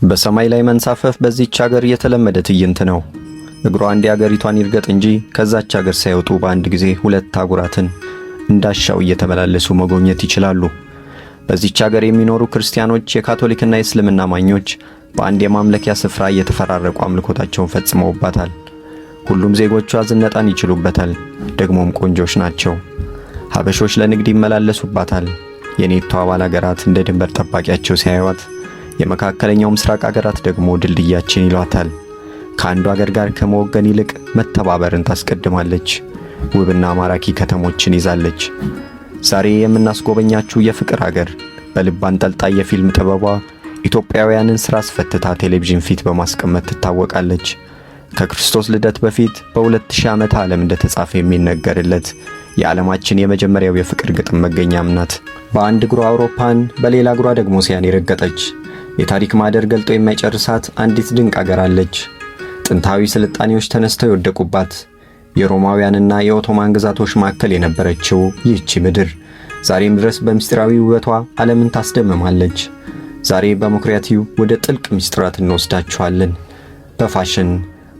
በሰማይ ላይ መንሳፈፍ በዚህች ሀገር የተለመደ ትዕይንት ነው። እግሯ አንድ ሀገሪቷን ይርገጥ እንጂ ከዛች ሀገር ሳይወጡ በአንድ ጊዜ ሁለት አህጉራትን እንዳሻው እየተመላለሱ መጎብኘት ይችላሉ። በዚህች ሀገር የሚኖሩ ክርስቲያኖች፣ የካቶሊክና የእስልምና አማኞች በአንድ የማምለኪያ ስፍራ እየተፈራረቁ አምልኮታቸውን ፈጽመውባታል። ሁሉም ዜጎቿ ዝነጣን ይችሉበታል፣ ደግሞም ቆንጆች ናቸው። ሀበሾች ለንግድ ይመላለሱባታል። የኔቶ አባል ሀገራት እንደ ድንበር ጠባቂያቸው ሲያዩዋት፣ የመካከለኛው ምስራቅ ሀገራት ደግሞ ድልድያችን ይሏታል። ከአንዱ ሀገር ጋር ከመወገን ይልቅ መተባበርን ታስቀድማለች። ውብና ማራኪ ከተሞችን ይዛለች። ዛሬ የምናስጎበኛችሁ የፍቅር ሀገር በልብ አንጠልጣይ የፊልም ጥበቧ ኢትዮጵያውያንን ስራ አስፈትታ ቴሌቪዥን ፊት በማስቀመጥ ትታወቃለች። ከክርስቶስ ልደት በፊት በ2000 ዓመተ ዓለም እንደተጻፈ የሚነገርለት የዓለማችን የመጀመሪያው የፍቅር ግጥም መገኛም ናት። በአንድ እግሯ አውሮፓን በሌላ እግሯ ደግሞ እስያን የረገጠች የታሪክ ማህደር ገልጦ የማይጨርሳት አንዲት ድንቅ አገር አለች። ጥንታዊ ስልጣኔዎች ተነስተው የወደቁባት የሮማውያንና የኦቶማን ግዛቶች ማዕከል የነበረችው ይህች ምድር ዛሬም ድረስ በምስጢራዊ ውበቷ ዓለምን ታስደምማለች። ዛሬ በመኩሪያቲው ወደ ጥልቅ ምስጢራት እንወስዳችኋለን። በፋሽን፣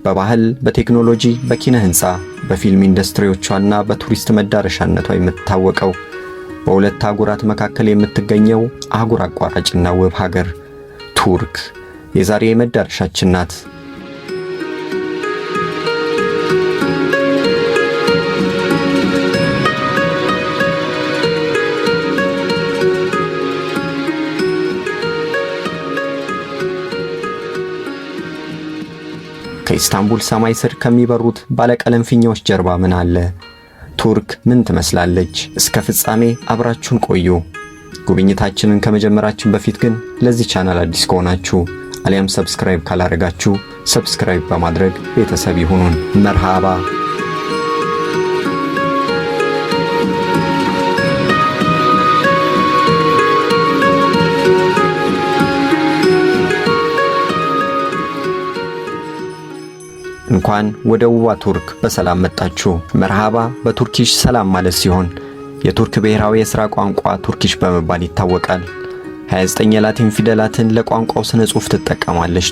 በባህል፣ በቴክኖሎጂ፣ በኪነ ህንፃ፣ በፊልም ኢንዱስትሪዎቿና በቱሪስት መዳረሻነቷ የምትታወቀው በሁለት አህጉራት መካከል የምትገኘው አህጉር አቋራጭና ውብ ሀገር ቱርክ የዛሬ መዳረሻችን ናት። ከኢስታንቡል ሰማይ ስር ከሚበሩት ባለቀለም ፊኛዎች ጀርባ ምን አለ? ቱርክ ምን ትመስላለች? እስከ ፍጻሜ አብራችሁን ቆዩ። ጉብኝታችንን ከመጀመራችን በፊት ግን ለዚህ ቻናል አዲስ ከሆናችሁ አሊያም ሰብስክራይብ ካላረጋችሁ ሰብስክራይብ በማድረግ ቤተሰብ ይሁኑን። መርሃባ። እንኳን ወደ ውቧ ቱርክ በሰላም መጣችሁ። መርሃባ በቱርኪሽ ሰላም ማለት ሲሆን የቱርክ ብሔራዊ የሥራ ቋንቋ ቱርኪሽ በመባል ይታወቃል። 29 የላቲን ፊደላትን ለቋንቋው ስነ ጽሑፍ ትጠቀማለች።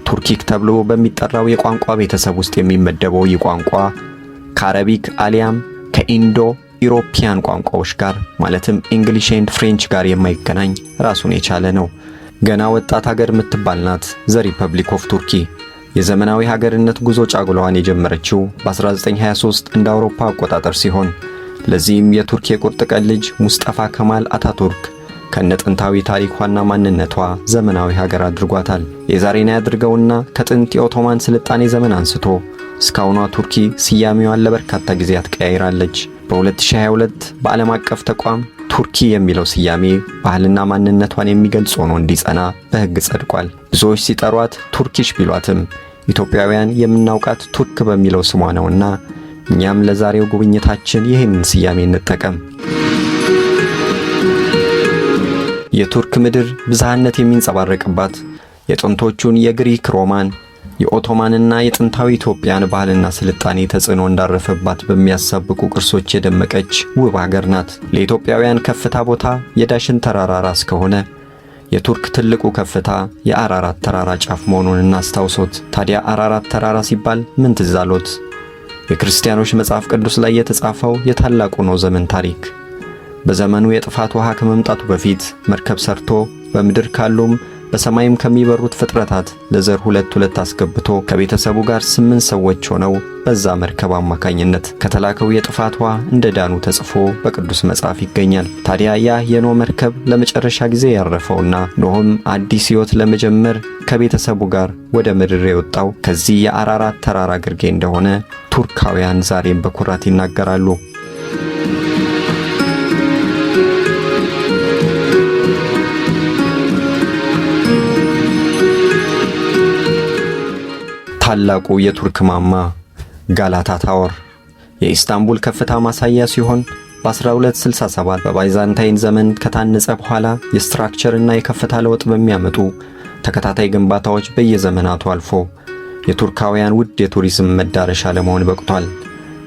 ቱርኪክ ተብሎ በሚጠራው የቋንቋ ቤተሰብ ውስጥ የሚመደበው ይህ ቋንቋ ከአረቢክ አሊያም ከኢንዶ ኢሮፒያን ቋንቋዎች ጋር ማለትም እንግሊሽ ኤንድ ፍሬንች ጋር የማይገናኝ ራሱን የቻለ ነው። ገና ወጣት ሀገር የምትባል ናት ዘ ሪፐብሊክ ኦፍ ቱርኪ። የዘመናዊ ሀገርነት ጉዞ ጫጉላዋን የጀመረችው በ1923 እንደ አውሮፓ አቆጣጠር ሲሆን ለዚህም የቱርክ የቁርጥ ቀን ልጅ ሙስጠፋ ከማል አታቱርክ ከነጥንታዊ ታሪኳና ማንነቷ ዘመናዊ ሀገር አድርጓታል። የዛሬን ያድርገውና ከጥንት የኦቶማን ስልጣኔ ዘመን አንስቶ እስካሁኗ ቱርኪ ስያሜዋን ለበርካታ ጊዜያት ቀያይራለች። በ2022 በዓለም አቀፍ ተቋም ቱርኪ የሚለው ስያሜ ባህልና ማንነቷን የሚገልጽ ሆኖ እንዲጸና በሕግ ጸድቋል። ብዙዎች ሲጠሯት ቱርኪሽ ቢሏትም ኢትዮጵያውያን የምናውቃት ቱርክ በሚለው ስሟ ነውና እኛም ለዛሬው ጉብኝታችን ይህንን ስያሜ እንጠቀም። የቱርክ ምድር ብዝሃነት የሚንጸባረቅባት የጥንቶቹን የግሪክ፣ ሮማን፣ የኦቶማንና የጥንታዊ ኢትዮጵያን ባህልና ስልጣኔ ተጽዕኖ እንዳረፈባት በሚያሳብቁ ቅርሶች የደመቀች ውብ ሀገር ናት። ለኢትዮጵያውያን ከፍታ ቦታ የዳሽን ተራራ ራስ ከሆነ የቱርክ ትልቁ ከፍታ የአራራት ተራራ ጫፍ መሆኑን እናስታውሶት። ታዲያ አራራት ተራራ ሲባል ምን ትዝ አሎት? የክርስቲያኖች መጽሐፍ ቅዱስ ላይ የተጻፈው የታላቁ ኖህ ዘመን ታሪክ። በዘመኑ የጥፋት ውሃ ከመምጣቱ በፊት መርከብ ሰርቶ በምድር ካሉም በሰማይም ከሚበሩት ፍጥረታት ለዘር ሁለት አስገብቶ ከቤተሰቡ ጋር 8 ሰዎች ሆነው በዛ መርከብ አማካኝነት ከተላከው የጥፋት ውሃ እንደዳኑ ተጽፎ በቅዱስ መጽሐፍ ይገኛል። ታዲያ ያ የኖህ መርከብ ለመጨረሻ ጊዜ ያረፈውና ኖህም አዲስ ሕይወት ለመጀመር ከቤተሰቡ ጋር ወደ ምድር የወጣው ከዚህ የአራራት ተራራ ግርጌ እንደሆነ ቱርካውያን ዛሬም በኩራት ይናገራሉ። ታላቁ የቱርክ ማማ ጋላታ ታወር የኢስታንቡል ከፍታ ማሳያ ሲሆን በ1267 በባይዛንታይን ዘመን ከታነጸ በኋላ የስትራክቸርና የከፍታ ለውጥ በሚያመጡ ተከታታይ ግንባታዎች በየዘመናቱ አልፎ የቱርካውያን ውድ የቱሪዝም መዳረሻ ለመሆን በቅቷል።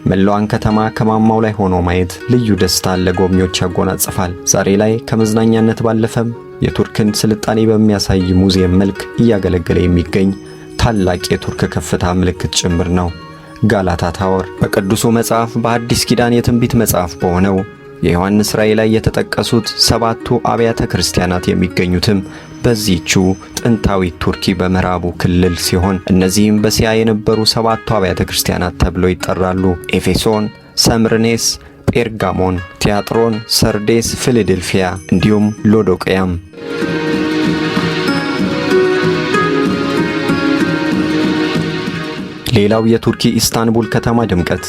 መላዋን ከተማ ከማማው ላይ ሆኖ ማየት ልዩ ደስታን ለጎብኚዎች ያጎናጽፋል። ዛሬ ላይ ከመዝናኛነት ባለፈም የቱርክን ስልጣኔ በሚያሳይ ሙዚየም መልክ እያገለገለ የሚገኝ ታላቅ የቱርክ ከፍታ ምልክት ጭምር ነው። ጋላታ ታወር በቅዱሱ መጽሐፍ በአዲስ ኪዳን የትንቢት መጽሐፍ በሆነው የዮሐንስ ራእይ ላይ የተጠቀሱት 7ቱ አብያተ ክርስቲያናት የሚገኙትም በዚህቹ ጥንታዊ ቱርኪ በምዕራቡ ክልል ሲሆን እነዚህም በእስያ የነበሩ 7ቱ አብያተ ክርስቲያናት ተብለው ይጠራሉ። ኤፌሶን፣ ሰምርኔስ፣ ጴርጋሞን፣ ቲያጥሮን፣ ሰርዴስ፣ ፊላዴልፊያ እንዲሁም ሎዶቅያም። ሌላው የቱርኪ ኢስታንቡል ከተማ ድምቀት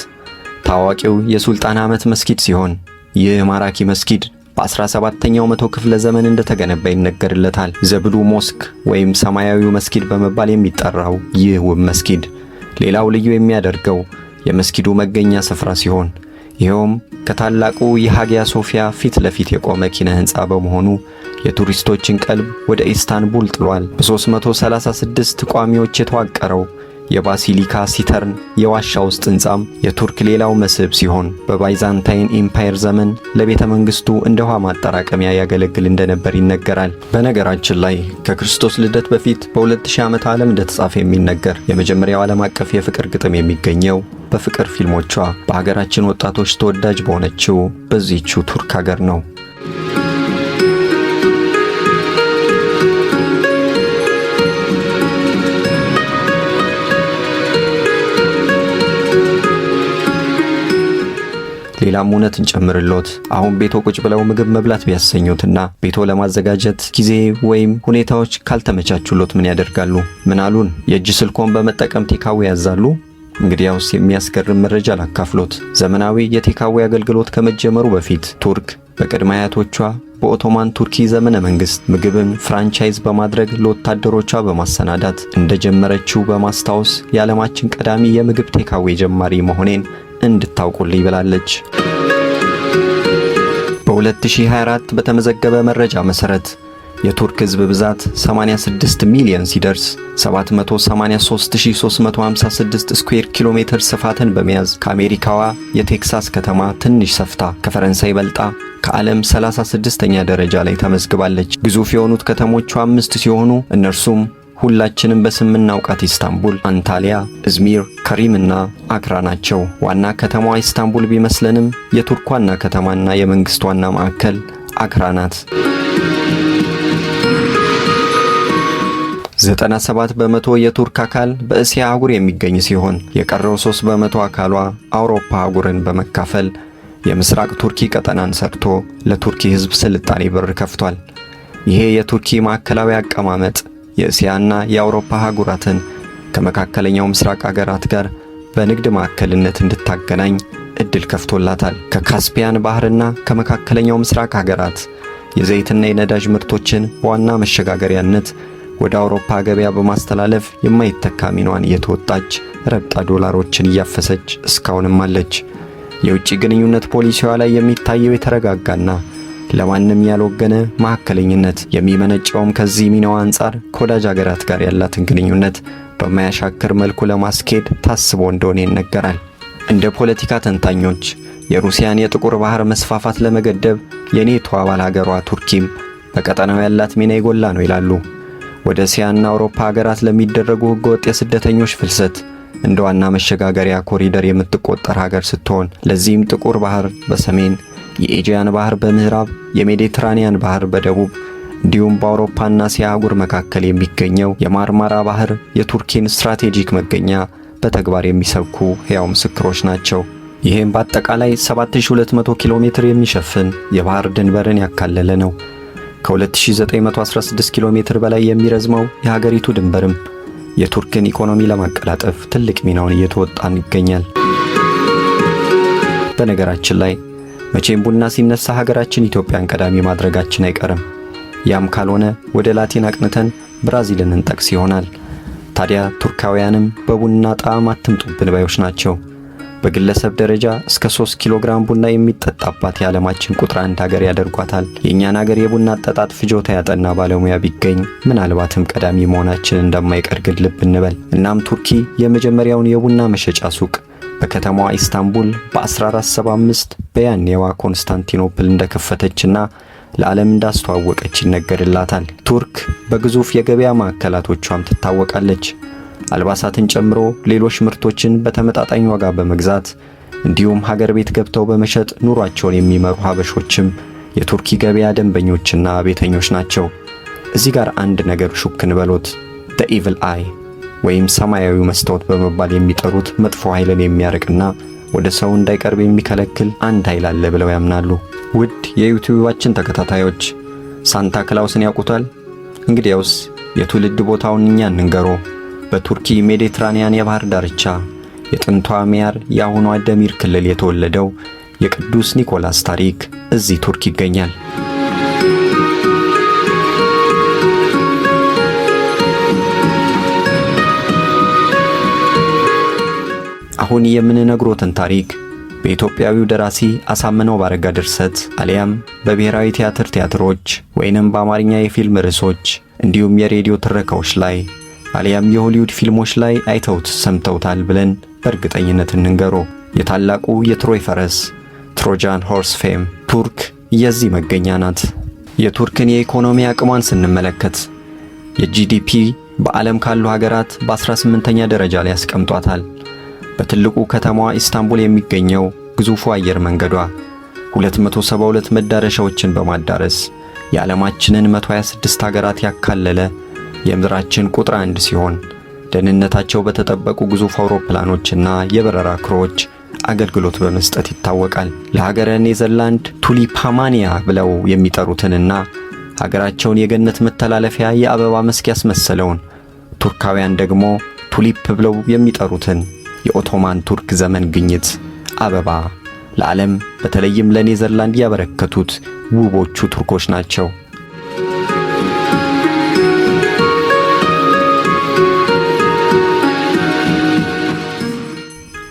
ታዋቂው የሱልጣን አህመት መስጊድ ሲሆን ይህ ማራኪ መስጊድ በ17ኛው መቶ ክፍለ ዘመን እንደተገነባ ይነገርለታል። ዘብሉ ሞስክ ወይም ሰማያዊው መስጊድ በመባል የሚጠራው ይህ ውብ መስጊድ ሌላው ልዩ የሚያደርገው የመስጊዱ መገኛ ስፍራ ሲሆን ይኸውም ከታላቁ የሃጊያ ሶፊያ ፊት ለፊት የቆመ ኪነ ሕንፃ በመሆኑ የቱሪስቶችን ቀልብ ወደ ኢስታንቡል ጥሏል። በ336 ቋሚዎች የተዋቀረው የባሲሊካ ሲተርን የዋሻ ውስጥ ሕንጻም የቱርክ ሌላው መስህብ ሲሆን በባይዛንታይን ኢምፓየር ዘመን ለቤተ መንግስቱ እንደ ውሃ ማጠራቀሚያ ያገለግል እንደነበር ይነገራል። በነገራችን ላይ ከክርስቶስ ልደት በፊት በ2000 ዓመተ ዓለም እንደተጻፈ የሚነገር የመጀመሪያው ዓለም አቀፍ የፍቅር ግጥም የሚገኘው በፍቅር ፊልሞቿ በሀገራችን ወጣቶች ተወዳጅ በሆነችው በዚህቹ ቱርክ ሀገር ነው። ሌላም እውነትን ጨምርሎት አሁን ቤቶ ቁጭ ብለው ምግብ መብላት ቢያሰኙትና ቤቶ ለማዘጋጀት ጊዜ ወይም ሁኔታዎች ካልተመቻቹሎት ምን ያደርጋሉ? ምን አሉን? የእጅ ስልኮን በመጠቀም ቴካዌ ያዛሉ? እንግዲያውስ የሚያስገርም መረጃ ላካፍሎት። ዘመናዊ የቴካዌ አገልግሎት ከመጀመሩ በፊት ቱርክ በቅድመ አያቶቿ በኦቶማን ቱርኪ ዘመነ መንግስት ምግብን ፍራንቻይዝ በማድረግ ለወታደሮቿ በማሰናዳት እንደጀመረችው በማስታወስ የዓለማችን ቀዳሚ የምግብ ቴካዌ ጀማሪ መሆኔን እንድታውቁልኝ ብላለች። በ2024 በተመዘገበ መረጃ መሰረት የቱርክ ህዝብ ብዛት 86 ሚሊዮን ሲደርስ 783356 ስኩዌር ኪሎ ሜትር ስፋትን በመያዝ ከአሜሪካዋ የቴክሳስ ከተማ ትንሽ ሰፍታ ከፈረንሳይ በልጣ ከዓለም 36ኛ ደረጃ ላይ ተመዝግባለች። ግዙፍ የሆኑት ከተሞቿ 5 ሲሆኑ እነርሱም ሁላችንም በስም እናውቃት ኢስታንቡል፣ አንታሊያ፣ እዝሚር፣ ከሪምና አክራ ናቸው። ዋና ከተማዋ ኢስታንቡል ቢመስለንም የቱርክ ዋና ከተማና የመንግስት ዋና ማዕከል አክራ ናት። 97 በመቶ የቱርክ አካል በእስያ አህጉር የሚገኝ ሲሆን የቀረው 3 በመቶ አካሏ አውሮፓ አህጉርን በመካፈል የምስራቅ ቱርኪ ቀጠናን ሰርቶ ለቱርኪ ህዝብ ስልጣኔ በር ከፍቷል። ይሄ የቱርኪ ማዕከላዊ አቀማመጥ የእስያና የአውሮፓ አህጉራትን ከመካከለኛው ምስራቅ አገራት ጋር በንግድ ማዕከልነት እንድታገናኝ እድል ከፍቶላታል። ከካስፒያን ባህርና ከመካከለኛው ምስራቅ አገራት የዘይትና የነዳጅ ምርቶችን በዋና መሸጋገሪያነት ወደ አውሮፓ ገበያ በማስተላለፍ የማይተካ ሚናዋን እየተወጣች ረብጣ ዶላሮችን እያፈሰች እስካሁንም አለች። የውጭ ግንኙነት ፖሊሲዋ ላይ የሚታየው የተረጋጋና ለማንም ያልወገነ ማዕከለኝነት የሚመነጨውም ከዚህ ሚናዋ አንጻር ከወዳጅ አገራት ጋር ያላትን ግንኙነት በማያሻክር መልኩ ለማስኬድ ታስቦ እንደሆነ ይነገራል። እንደ ፖለቲካ ተንታኞች የሩሲያን የጥቁር ባህር መስፋፋት ለመገደብ የኔቶ አባል ሀገሯ ቱርኪም በቀጠናው ያላት ሚና የጎላ ነው ይላሉ። ወደ እስያና አውሮፓ ሀገራት ለሚደረጉ ህገወጥ የስደተኞች ፍልሰት እንደ ዋና መሸጋገሪያ ኮሪደር የምትቆጠር ሀገር ስትሆን ለዚህም ጥቁር ባህር በሰሜን፣ የኤጂያን ባህር በምዕራብ፣ የሜዲትራኒያን ባህር በደቡብ እንዲሁም በአውሮፓና እስያ አህጉር መካከል የሚገኘው የማርማራ ባህር የቱርኪን ስትራቴጂክ መገኛ በተግባር የሚሰብኩ ሕያው ምስክሮች ናቸው። ይህም በአጠቃላይ 7200 ኪሎ ሜትር የሚሸፍን የባህር ድንበርን ያካለለ ነው። ከ2916 ኪሎ ሜትር በላይ የሚረዝመው የሀገሪቱ ድንበርም የቱርክን ኢኮኖሚ ለማቀላጠፍ ትልቅ ሚናውን እየተወጣ ይገኛል። በነገራችን ላይ መቼም ቡና ሲነሳ ሀገራችን ኢትዮጵያን ቀዳሚ ማድረጋችን አይቀርም። ያም ካልሆነ ወደ ላቲን አቅንተን ብራዚልን እንጠቅስ ይሆናል። ታዲያ ቱርካውያንም በቡና ጣዕም አትምጡብን ባዮች ናቸው። በግለሰብ ደረጃ እስከ 3 ኪሎ ግራም ቡና የሚጠጣባት የዓለማችን ቁጥር 1 ሀገር ያደርጓታል። የእኛን ሀገር የቡና አጠጣጥ ፍጆታ ያጠና ባለሙያ ቢገኝ ምናልባትም ቀዳሚ መሆናችን እንደማይቀር ግን ልብ እንበል። እናም ቱርኪ የመጀመሪያውን የቡና መሸጫ ሱቅ በከተማዋ ኢስታንቡል በ1475 በያኔዋ ኮንስታንቲኖፕል እንደከፈተችና ለዓለም እንዳስተዋወቀች ይነገርላታል። ቱርክ በግዙፍ የገበያ ማዕከላቶቿም ትታወቃለች። አልባሳትን ጨምሮ ሌሎች ምርቶችን በተመጣጣኝ ዋጋ በመግዛት እንዲሁም ሀገር ቤት ገብተው በመሸጥ ኑሯቸውን የሚመሩ ሀበሾችም የቱርክ ገበያ ደንበኞችና ቤተኞች ናቸው። እዚህ ጋር አንድ ነገር ሹክን በሎት the evil eye ወይም ሰማያዊ መስታወት በመባል የሚጠሩት መጥፎ ኃይልን የሚያርቅና ወደ ሰው እንዳይቀርብ የሚከለክል አንድ ኃይል አለ ብለው ያምናሉ። ውድ የዩቲዩባችን ተከታታዮች ሳንታ ክላውስን ያውቁታል? እንግዲያውስ የትውልድ ቦታውን እኛ እንንገሮ። በቱርኪ ሜዲትራኒያን የባህር ዳርቻ የጥንቷ ሚያር የአሁኗ ደሚር ክልል የተወለደው የቅዱስ ኒኮላስ ታሪክ እዚህ ቱርክ ይገኛል። አሁን የምንነግሮትን ታሪክ በኢትዮጵያዊው ደራሲ አሳምነው ባረጋ ድርሰት አሊያም በብሔራዊ ቲያትሮች ወይንም በአማርኛ የፊልም ርዕሶች እንዲሁም የሬዲዮ ትረካዎች ላይ አሊያም የሆሊውድ ፊልሞች ላይ አይተውት ሰምተውታል ብለን በእርግጠኝነት እንንገሮ። የታላቁ የትሮይ ፈረስ ትሮጃን ሆርስ ፌም ቱርክ የዚህ መገኛ ናት። የቱርክን የኢኮኖሚ አቅሟን ስንመለከት የጂዲፒ በዓለም ካሉ ሀገራት በ18ኛ ደረጃ ላይ ያስቀምጧታል። በትልቁ ከተማዋ ኢስታንቡል የሚገኘው ግዙፉ አየር መንገዷ 272 መዳረሻዎችን በማዳረስ የዓለማችንን 126 ሀገራት ያካለለ የምድራችን ቁጥር 1 ሲሆን ደህንነታቸው በተጠበቁ ግዙፍ አውሮፕላኖችና የበረራ ክሮች አገልግሎት በመስጠት ይታወቃል። ለሀገረ ኔዘርላንድ ቱሊፓማኒያ ብለው የሚጠሩትንና ሀገራቸውን የገነት መተላለፊያ የአበባ መስክ ያስመሰለውን ቱርካውያን ደግሞ ቱሊፕ ብለው የሚጠሩትን የኦቶማን ቱርክ ዘመን ግኝት አበባ ለዓለም በተለይም ለኔዘርላንድ ያበረከቱት ውቦቹ ቱርኮች ናቸው።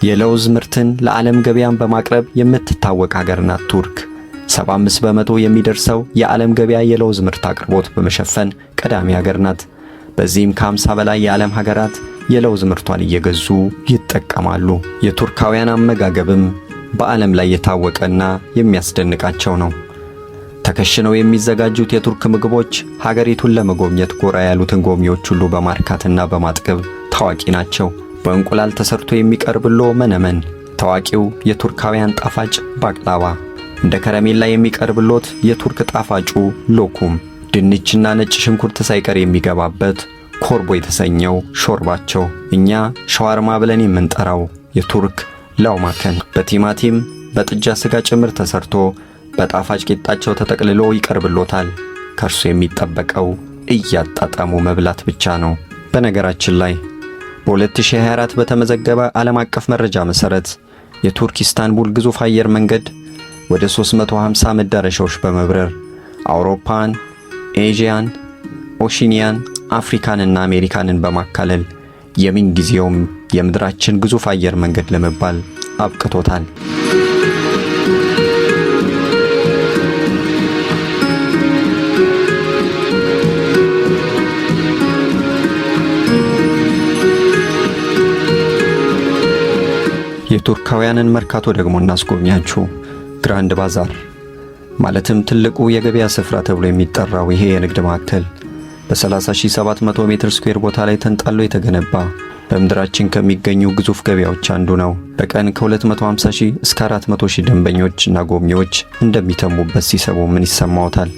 የለውዝ ምርትን ለዓለም ገበያን በማቅረብ የምትታወቅ ሀገር ናት ቱርክ። 75 በመቶ የሚደርሰው የዓለም ገበያ የለውዝ ምርት አቅርቦት በመሸፈን ቀዳሚ ሀገር ናት። በዚህም ከ50 በላይ የዓለም ሀገራት የለውዝ ምርቷን እየገዙ ይጠቀማሉ። የቱርካውያን አመጋገብም በዓለም ላይ የታወቀና የሚያስደንቃቸው ነው። ተከሽነው የሚዘጋጁት የቱርክ ምግቦች ሀገሪቱን ለመጎብኘት ጎራ ያሉትን ጎብኚዎች ሁሉ በማርካትና በማጥገብ ታዋቂ ናቸው። በእንቁላል ተሰርቶ የሚቀርብሎ መነመን፣ ታዋቂው የቱርካውያን ጣፋጭ ባቅላባ፣ እንደ ከረሜላ የሚቀርብሎት የቱርክ ጣፋጩ ሎኩም፣ ድንችና ነጭ ሽንኩርት ሳይቀር የሚገባበት ኮርቦ የተሰኘው ሾርባቸው፣ እኛ ሸዋርማ ብለን የምንጠራው የቱርክ ላውማከን፣ በቲማቲም በጥጃ ስጋ ጭምር ተሰርቶ በጣፋጭ ቂጣቸው ተጠቅልሎ ይቀርብሎታል። ከርሱ የሚጠበቀው እያጣጣሙ መብላት ብቻ ነው። በነገራችን ላይ በ2024 በተመዘገበ ዓለም አቀፍ መረጃ መሰረት የቱርክ ኢስታንቡል ግዙፍ አየር መንገድ ወደ 350 መዳረሻዎች በመብረር አውሮፓን፣ ኤዥያን፣ ኦሺኒያን፣ አፍሪካንና አሜሪካንን በማካለል የምን ጊዜውም የምድራችን ግዙፍ አየር መንገድ ለመባል አብቅቶታል። የቱርካውያንን መርካቶ ደግሞ እናስጎብኛችሁ። ግራንድ ባዛር ማለትም ትልቁ የገበያ ስፍራ ተብሎ የሚጠራው ይሄ የንግድ ማዕከል በ30700 ሜትር ስኩዌር ቦታ ላይ ተንጣሎ የተገነባ በምድራችን ከሚገኙ ግዙፍ ገበያዎች አንዱ ነው። በቀን ከ250,000 እስከ 400,000 ደንበኞችና ጎብኚዎች እንደሚተሙበት ሲሰሙ ምን ይሰማዎታል?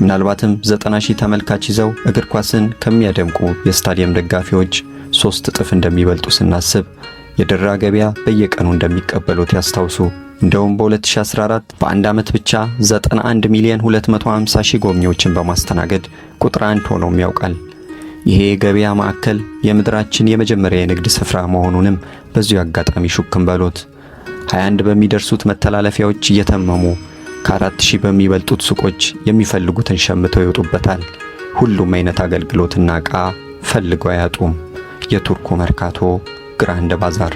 ምናልባትም 90,000 ተመልካች ይዘው እግር ኳስን ከሚያደምቁ የስታዲየም ደጋፊዎች 3 እጥፍ እንደሚበልጡ ስናስብ የደራ ገበያ በየቀኑ እንደሚቀበሉት ያስታውሱ። እንደውም በ2014 በአንድ ዓመት ብቻ 91,250,000 ጎብኚዎችን በማስተናገድ ቁጥር 1 ሆኖም ያውቃል። ይሄ የገበያ ማዕከል የምድራችን የመጀመሪያ የንግድ ስፍራ መሆኑንም በዚሁ አጋጣሚ ሹክም በሎት። 21 በሚደርሱት መተላለፊያዎች እየተመሙ ከ4000 በሚበልጡት ሱቆች የሚፈልጉትን ሸምተው ይወጡበታል። ሁሉም አይነት አገልግሎትና ዕቃ ፈልገው አያጡም። የቱርኩ መርካቶ ግራንድ ባዛር።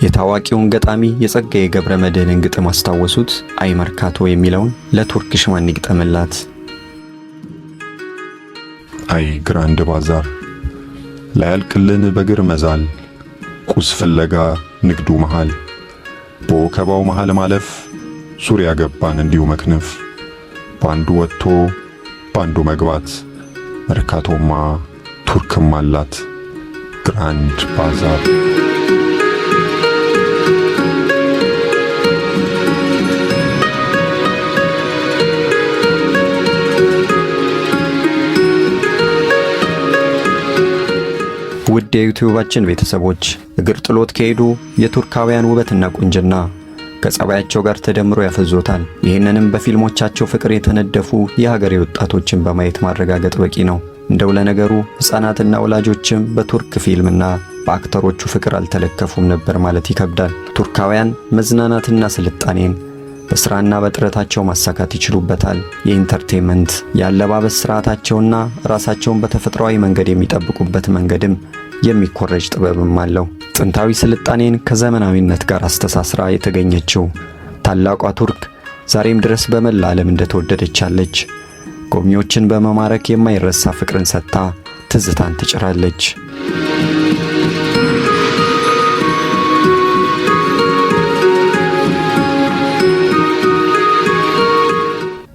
የታዋቂውን ገጣሚ የጸጋዬ ገብረ መድኅንን ግጥም አስታወሱት? አይ መርካቶ የሚለውን ለቱርክሽ ማን ይግጠምላት? አይ ግራንድ ባዛር ላያልቅልን በግር መዛል ቁስ ፍለጋ ንግዱ መሃል በወከባው መሃል ማለፍ ዙሪያ ገባን እንዲሁ መክነፍ ባንዱ ወጥቶ ባንዱ መግባት መርካቶማ ቱርክም አላት ግራንድ ባዛር። ውድ የዩቲዩባችን ቤተሰቦች እግር ጥሎት ከሄዱ የቱርካውያን ውበትና ቁንጅና ከጸባያቸው ጋር ተደምሮ ያፈዞታል። ይህንንም በፊልሞቻቸው ፍቅር የተነደፉ የሀገሬ ወጣቶችን በማየት ማረጋገጥ በቂ ነው። እንደው ለነገሩ ሕፃናትና ወላጆችም በቱርክ ፊልምና በአክተሮቹ ፍቅር አልተለከፉም ነበር ማለት ይከብዳል። ቱርካውያን መዝናናትና ስልጣኔን በስራና በጥረታቸው ማሳካት ይችሉበታል። የኢንተርቴይንመንት የአለባበስ ስርዓታቸውና ራሳቸውን በተፈጥሯዊ መንገድ የሚጠብቁበት መንገድም የሚኮረጅ ጥበብም አለው። ጥንታዊ ስልጣኔን ከዘመናዊነት ጋር አስተሳስራ የተገኘችው ታላቋ ቱርክ ዛሬም ድረስ በመላ ዓለም እንደተወደደች አለች። ጎብኚዎችን በመማረክ የማይረሳ ፍቅርን ሰጥታ ትዝታን ትጭራለች።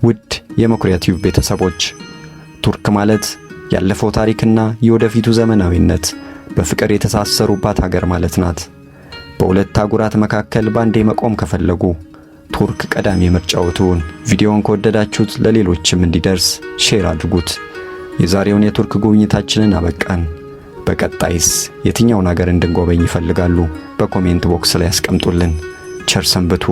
ውድ የመኩሪያ ቲዩብ ቤተሰቦች ቱርክ ማለት ያለፈው ታሪክና የወደፊቱ ዘመናዊነት በፍቅር የተሳሰሩባት ሀገር ማለት ናት። በሁለት አህጉራት መካከል ባንዴ መቆም ከፈለጉ ቱርክ ቀዳሚ ምርጫው ትሁን። ቪዲዮውን ከወደዳችሁት ለሌሎችም እንዲደርስ ሼር አድርጉት። የዛሬውን የቱርክ ጉብኝታችንን አበቃን። በቀጣይስ የትኛውን ሀገር እንድንጎበኝ ይፈልጋሉ? በኮሜንት ቦክስ ላይ ያስቀምጡልን። ቸር ሰንብቱ።